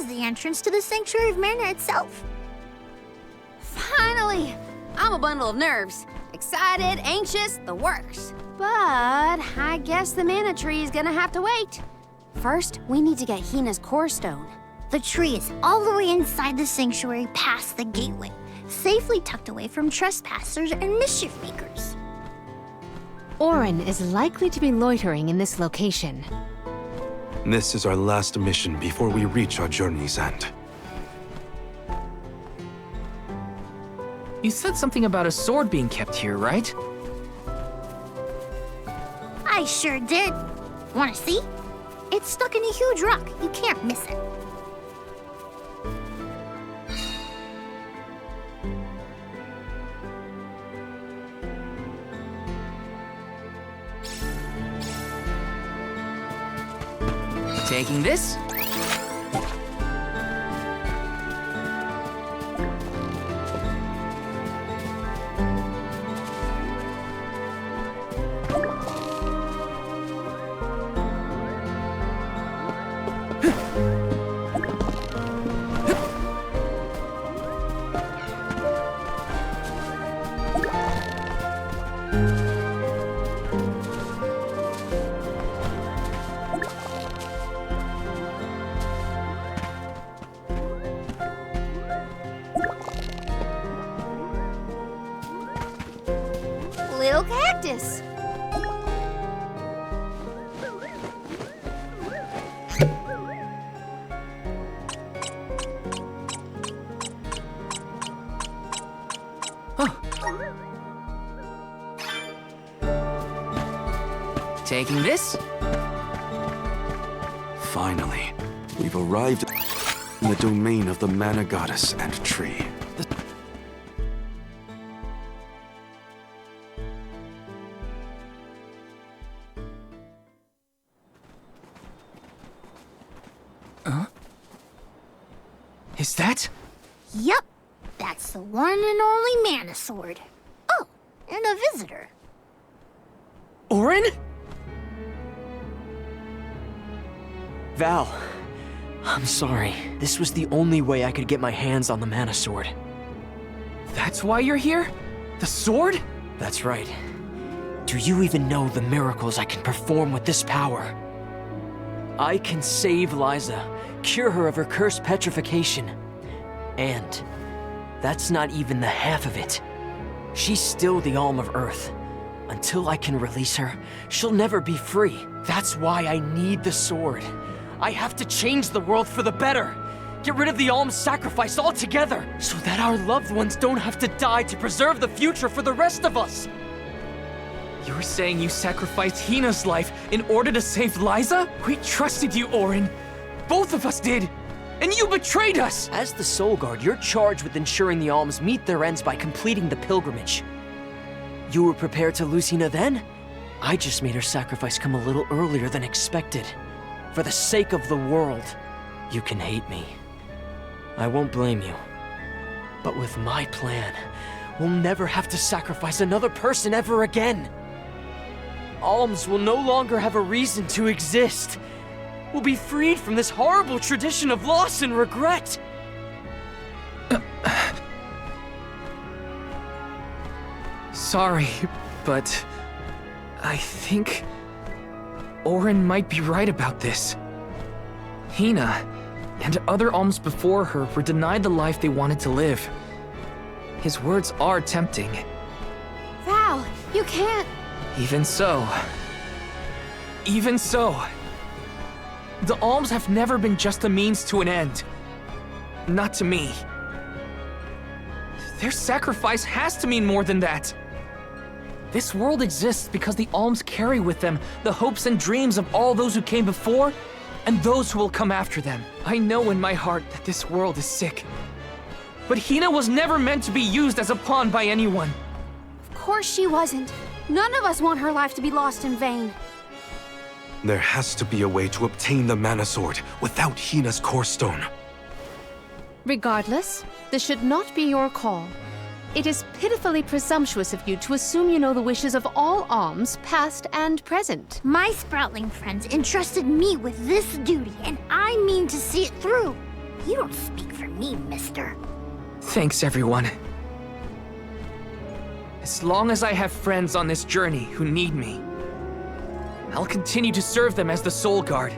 is the entrance to the Sanctuary of Mana itself. Finally! I'm a bundle of nerves. Excited, anxious, the works. But I guess the mana tree is gonna have to wait. First, we need to get Hina's core stone. The tree is all the way inside the sanctuary past the gateway, safely tucked away from trespassers and mischief makers. Orin is likely to be loitering in this location. This is our last mission before we reach our journey's end. You said something about a sword being kept here, right? I sure did. Wanna see? It's stuck in a huge rock. You can't miss it. Taking this? Little cactus. Taking this? Finally, we've arrived in the domain of the Mana Goddess and tree. Is that? Yup, that's the one and only Mana Sword. Oh, and a visitor. Orin? Val, I'm sorry. This was the only way I could get my hands on the Mana Sword. That's why you're here? The sword? That's right. Do you even know the miracles I can perform with this power? I can save Liza, cure her of her cursed petrification. And that's not even the half of it. She's still the Alm of Earth. Until I can release her, she'll never be free. That's why I need the sword. I have to change the world for the better. Get rid of the Alm's sacrifice altogether, so that our loved ones don't have to die to preserve the future for the rest of us. You're saying you sacrificed Hina's life in order to save Liza? We trusted you, Orin. Both of us did. And you betrayed us! As the Soul Guard, you're charged with ensuring the Alms meet their ends by completing the pilgrimage. You were prepared to lose Hina then? I just made her sacrifice come a little earlier than expected. For the sake of the world, you can hate me. I won't blame you. But with my plan, we'll never have to sacrifice another person ever again. Alms will no longer have a reason to exist. We'll be freed from this horrible tradition of loss and regret. Sorry, but I think Orin might be right about this. Hina and other alms before her were denied the life they wanted to live. His words are tempting. Val, you can't. Even so. The alms have never been just a means to an end. Not to me. Their sacrifice has to mean more than that. This world exists because the alms carry with them the hopes and dreams of all those who came before and those who will come after them. I know in my heart that this world is sick. But Hina was never meant to be used as a pawn by anyone. Of course she wasn't. None of us want her life to be lost in vain. There has to be a way to obtain the Mana Sword without Hina's core stone. Regardless, this should not be your call. It is pitifully presumptuous of you to assume you know the wishes of all alms, past and present. My Sproutling friends entrusted me with this duty, and I mean to see it through. You don't speak for me, mister. Thanks, everyone. As long as I have friends on this journey who need me, I'll continue to serve them as the Soul Guard.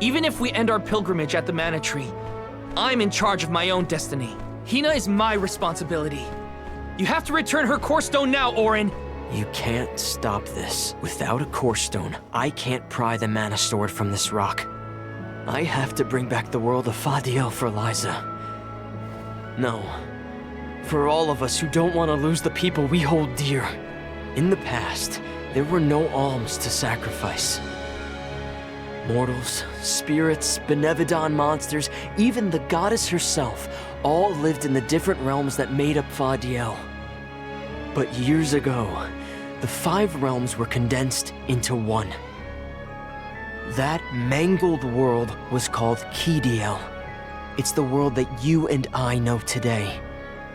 Even if we end our pilgrimage at the Mana Tree, I'm in charge of my own destiny. Hina is my responsibility. You have to return her core stone now, Orin. You can't stop this. Without a core stone, I can't pry the Mana Sword from this rock. I have to bring back the world of Fadiel for Liza. No. For all of us who don't want to lose the people we hold dear. In the past, there were no alms to sacrifice. Mortals, spirits, Benevodon monsters, even the goddess herself, all lived in the different realms that made up Fadiel. But years ago, the 5 realms were condensed into one. That mangled world was called Kidiel. It's the world that you and I know today.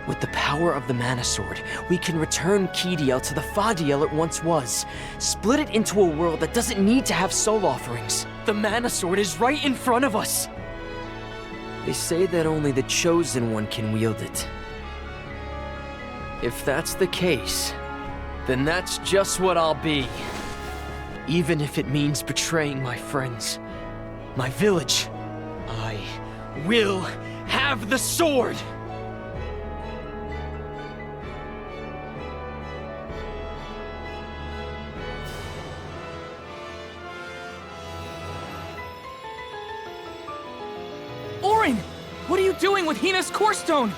With the power of the Mana Sword, we can return Kidiel to the Fadiel it once was. Split it into a world that doesn't need to have soul offerings. The Mana Sword is right in front of us. They say that only the Chosen One can wield it. If that's the case, then that's just what I'll be. Even if it means betraying my friends, my village, I will have the sword! Orin! What are you doing with Hina's core stone?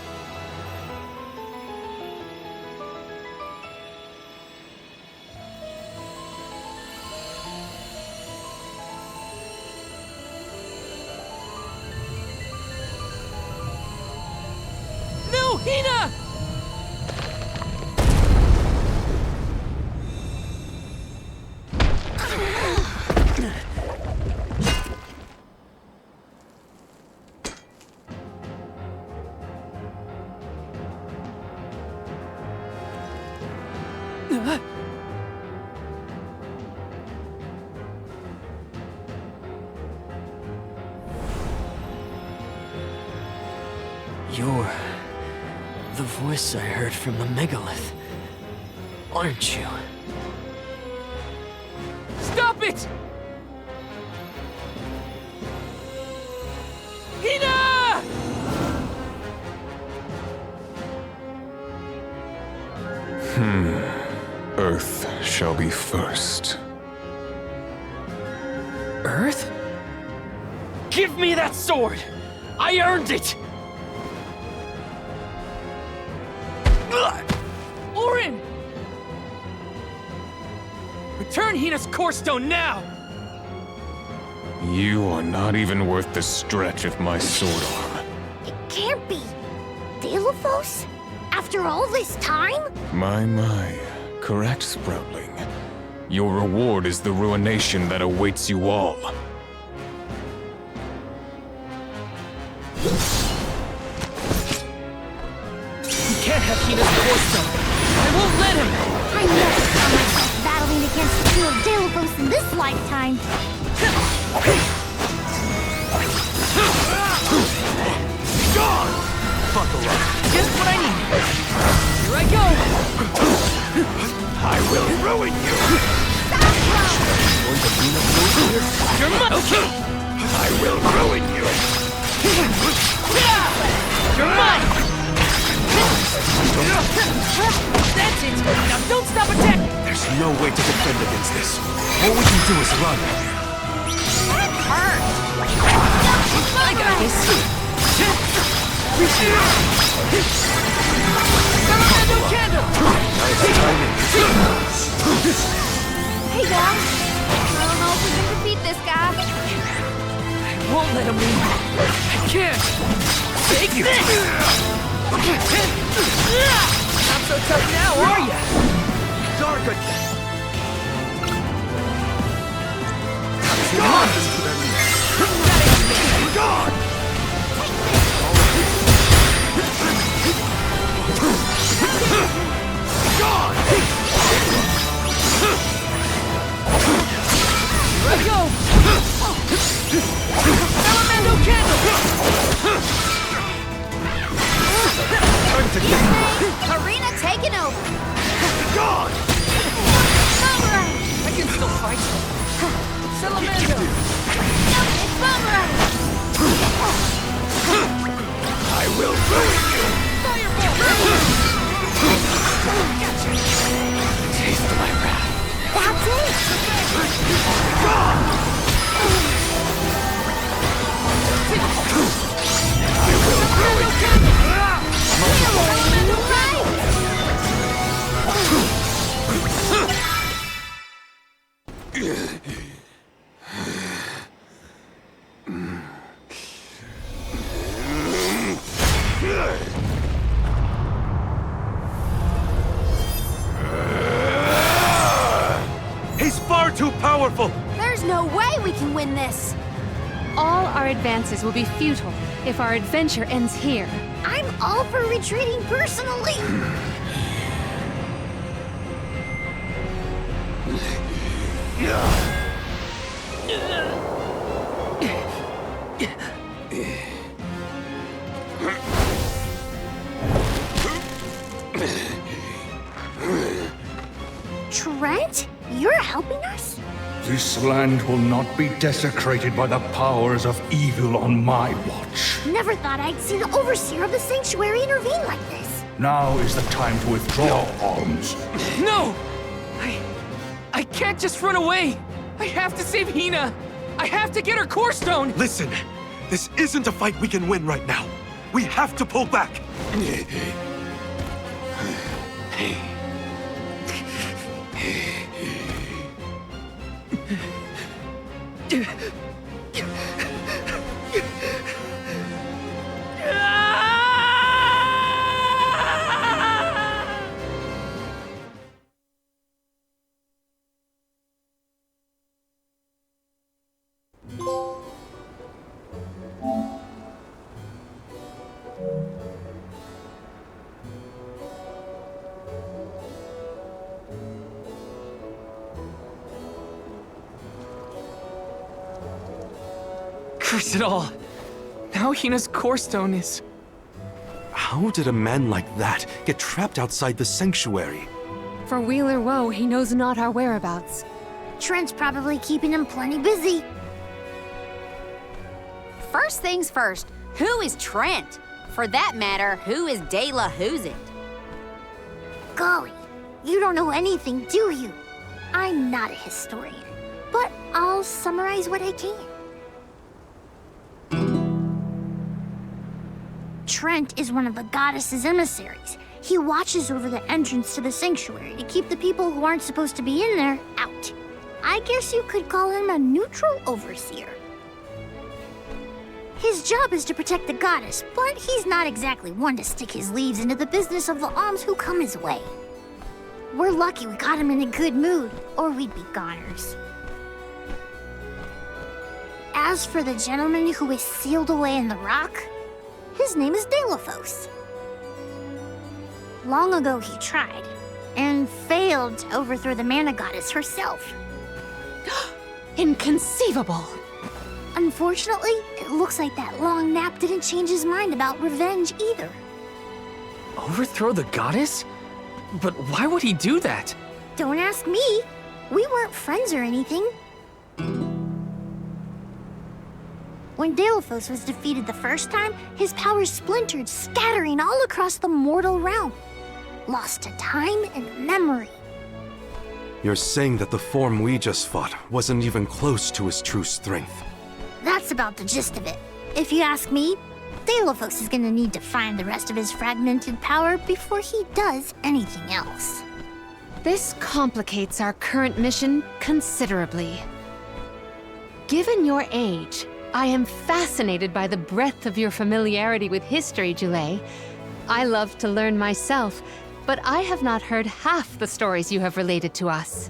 No, Hina! You're the voice I heard from the megalith, aren't you? Stop it! Hina! Earth shall be first. Earth? Give me that sword! I earned it! Orin! Return Hina's core stone now! You are not even worth the stretch of my sword arm. It can't be. Delophos? After all this time? My. Correct, Sproutling. Your reward is the ruination that awaits you all. He can't have Hina's core stone. I won't let him! I never saw myself battling against the two of Delophos in this lifetime. Gone! Buckle up. Just what I need. Here I go! I will ruin you! You're mine! Okay! I will ruin you! You're mine! That's it! Now don't stop attacking! There's no way to defend against this. All we can do is run. I got this! No candle! Hey guys, I don't know if we can defeat this guy. I won't let him win. I can't! Take it! Not so tough now, are ya? Dark again! God! God! Here I go! Elemental candle! Taste my wrath. That's He's far too powerful! There's no way we can win this. All our advances will be futile if our adventure ends here. I'm all for retreating personally. Trent, you're helping us? This land will not be desecrated by the powers of evil on my watch. Never thought I'd see the overseer of the sanctuary intervene like this. Now is the time to withdraw, Arms. No! I can't just run away! I have to save Hina! I have to get her core stone! Listen, this isn't a fight we can win right now. We have to pull back. Curse it all! Now Hina's core stone is... How did a man like that get trapped outside the sanctuary? For Wheeler Woe, he knows not our whereabouts. Trent's probably keeping him plenty busy. First things first, who is Trent? For that matter, who is De La Who's It? Golly, you don't know anything, do you? I'm not a historian, but I'll summarize what I can. Trent is one of the goddess's emissaries. He watches over the entrance to the sanctuary to keep the people who aren't supposed to be in there out. I guess you could call him a neutral overseer. His job is to protect the goddess, but he's not exactly one to stick his leaves into the business of the alms who come his way. We're lucky we got him in a good mood, or we'd be goners. As for the gentleman who is sealed away in the rock, his name is Delphos. Long ago he tried, and failed to overthrow the mana goddess herself. Inconceivable! Unfortunately, it looks like that long nap didn't change his mind about revenge either. Overthrow the goddess? But why would he do that? Don't ask me. We weren't friends or anything. When Delphos was defeated the first time, his powers splintered, scattering all across the mortal realm. Lost to time and memory. You're saying that the form we just fought wasn't even close to his true strength. That's about the gist of it. If you ask me, Delphos is gonna need to find the rest of his fragmented power before he does anything else. This complicates our current mission considerably. Given your age, I am fascinated by the breadth of your familiarity with history, Jule. I love to learn myself, but I have not heard half the stories you have related to us.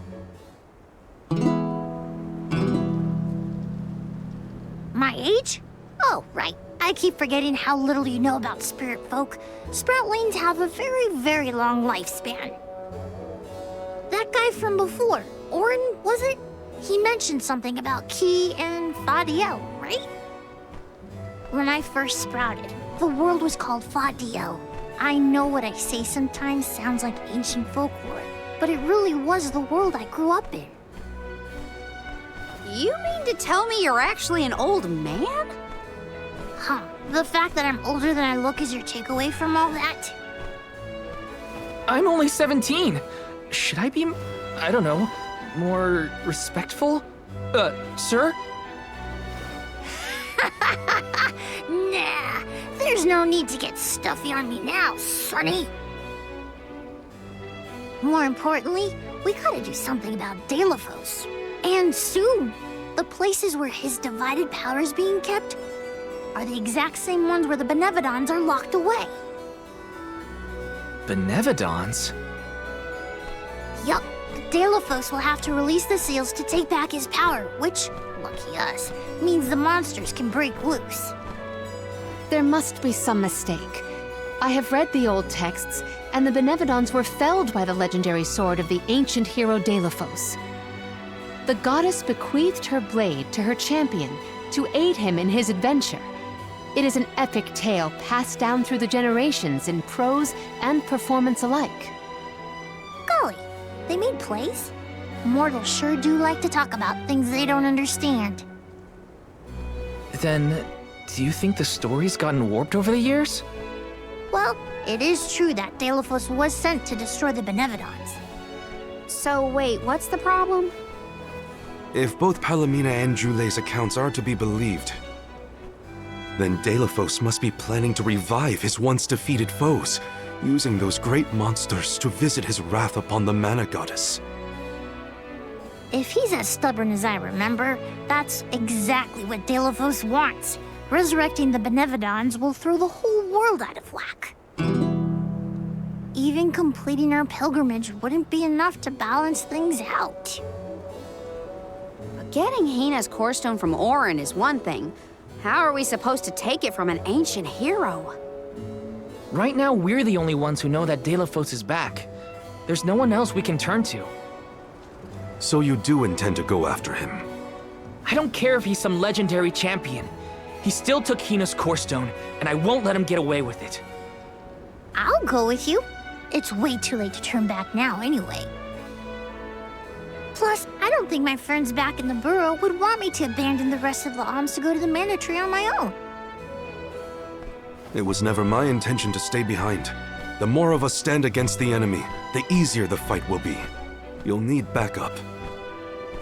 My age? Oh, right. I keep forgetting how little you know about spirit folk. Sproutlings have a very, very long lifespan. That guy from before, Orin, was it? He mentioned something about Key and Fadiel, right? When I first sprouted, the world was called Fadiel. I know what I say sometimes sounds like ancient folklore, but it really was the world I grew up in. You mean to tell me you're actually an old man? Huh. The fact that I'm older than I look is your takeaway from all that? I'm only 17. Should I be, I don't know, more respectful? Sir? Nah, there's no need to get stuffy on me now, Sonny. More importantly, we gotta do something about Delafos. And soon. The places where his divided power is being kept are the exact same ones where the Benevodons are locked away. Benevodons? Yup, Delafos will have to release the seals to take back his power, which, lucky us, means the monsters can break loose. There must be some mistake. I have read the old texts, and the Benevodons were felled by the legendary sword of the ancient hero Delafos. The goddess bequeathed her blade to her champion to aid him in his adventure. It is an epic tale passed down through the generations in prose and performance alike. Golly, they made plays? Mortals sure do like to talk about things they don't understand. Then, do you think the story's gotten warped over the years? Well, it is true that Delafos was sent to destroy the Benevodons. So wait, what's the problem? If both Palomina and Jule's accounts are to be believed, then Delafos must be planning to revive his once defeated foes, using those great monsters to visit his wrath upon the Mana Goddess. If he's as stubborn as I remember, that's exactly what Delafos wants. Resurrecting the Benevodons will throw the whole world out of whack. Even completing our pilgrimage wouldn't be enough to balance things out. Getting Hina's core stone from Orin is one thing. How are we supposed to take it from an ancient hero? Right now, we're the only ones who know that Delafos is back. There's no one else we can turn to. So you do intend to go after him? I don't care if he's some legendary champion. He still took Hina's core stone, and I won't let him get away with it. I'll go with you. It's way too late to turn back now anyway. Plus, I don't think my friends back in the burrow would want me to abandon the rest of the alms to go to the Mana Tree on my own. It was never my intention to stay behind. The more of us stand against the enemy, the easier the fight will be. You'll need backup.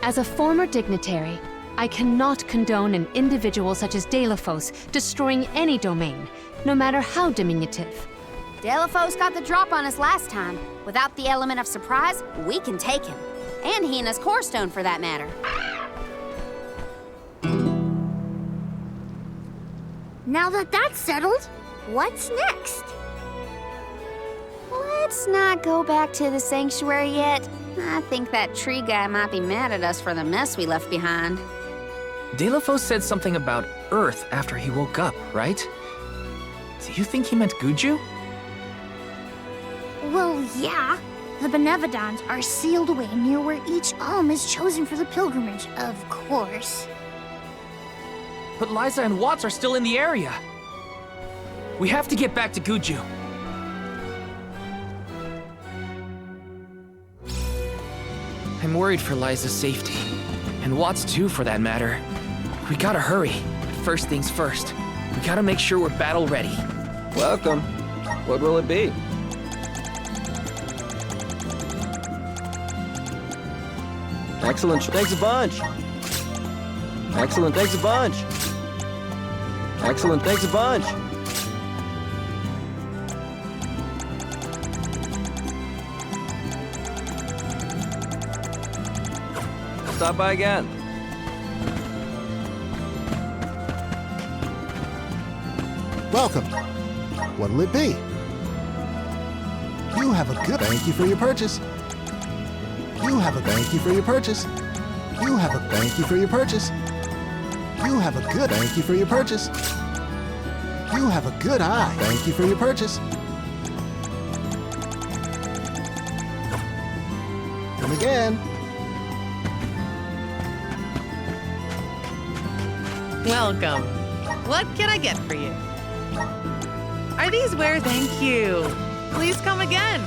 As a former dignitary, I cannot condone an individual such as Delafos destroying any domain, no matter how diminutive. Delafos got the drop on us last time. Without the element of surprise, we can take him. And Hina's core stone, for that matter. Now that that's settled, what's next? Let's not go back to the sanctuary yet. I think that tree guy might be mad at us for the mess we left behind. Delafos said something about Earth after he woke up, right? Do you think he meant Guju? Well, yeah. The Benevodons are sealed away near where each alm is chosen for the pilgrimage, of course. But Liza and Watts are still in the area. We have to get back to Guju. I'm worried for Liza's safety. And Watts too, for that matter. We gotta hurry. But first things first. We gotta make sure we're battle ready. Welcome. What will it be? Excellent. Thanks a bunch. Excellent. Thanks a bunch. Excellent. Thanks a bunch. Stop by again. Welcome. What'll it be? You have a good thank you for your purchase. You have a thank you for your purchase. You have a thank you for your purchase. You have a good thank you for your purchase. You have a good eye. Thank you for your purchase. Come again. Welcome. What can I get for you? Are these where? Thank you. Please come again.